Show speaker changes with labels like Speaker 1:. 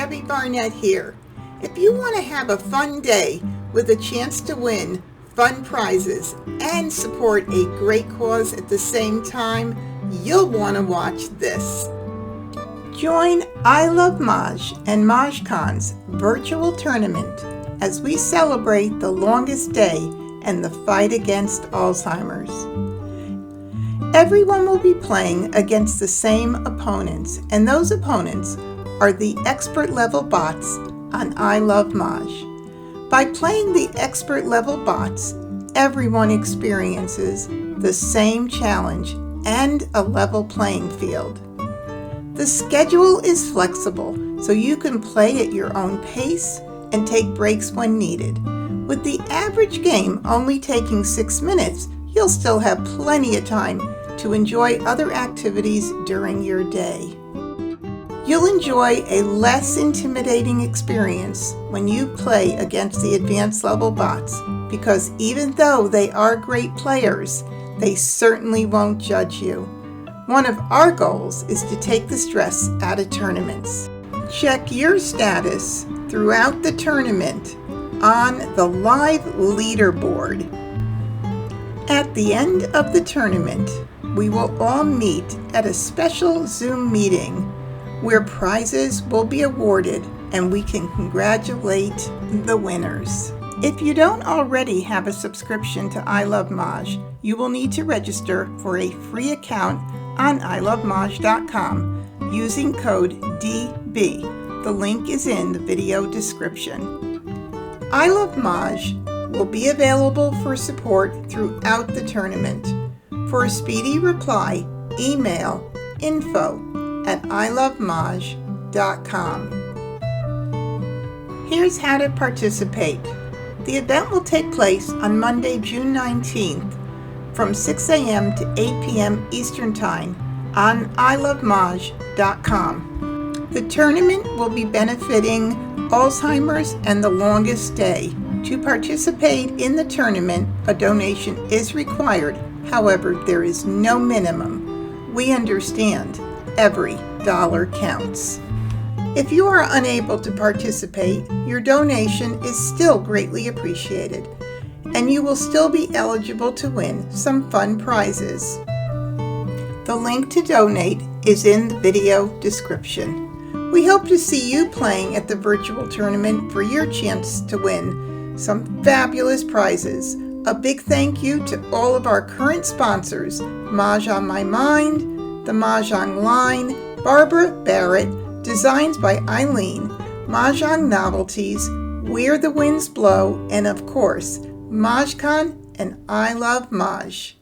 Speaker 1: Debbie Barnett here. If you want to have a fun day with a chance to win fun prizes and support a great cause at the same time, you'll want to watch this. Join I Love Maj and MajCon's virtual tournament as we celebrate the longest day and the fight against Alzheimer's. Everyone will be playing against the same opponents, and those opponents are the expert level bots on I Love Maj. By playing the expert level bots, everyone experiences the same challenge and a level playing field. The schedule is flexible, so you can play at your own pace and take breaks when needed. With the average game only taking 6 minutes, you'll still have plenty of time to enjoy other activities during your day. You'll enjoy a less intimidating experience when you play against the advanced level bots, because even though they are great players, they certainly won't judge you. One of our goals is to take the stress out of tournaments. Check your status throughout the tournament on the live leaderboard. At the end of the tournament, we will all meet at a special Zoom meeting where prizes will be awarded and we can congratulate the winners. If you don't already have a subscription to I Love Maj, you will need to register for a free account on ilovemaj.com using code DB. The link is in the video description. I Love Maj will be available for support throughout the tournament. For a speedy reply, email info@ilovemaj.com. Here's how to participate. The event will take place on Monday, June 19th from 6 a.m. to 8 p.m. Eastern Time on ilovemaj.com. The tournament will be benefiting Alzheimer's and the longest day. To participate in the tournament, a donation is required. However, there is no minimum. We understand every dollar counts. If you are unable to participate, your donation is still greatly appreciated, and you will still be eligible to win some fun prizes. The link to donate is in the video description. We hope to see you playing at the virtual tournament for your chance to win some fabulous prizes. A big thank you to all of our current sponsors: Maj on My Mind, the Mah Jongg line, Barbara Barrett, Designs by Eileen, Mah Jongg Novelties, Where the Winds Blow, and of course, MajCon and I Love Maj.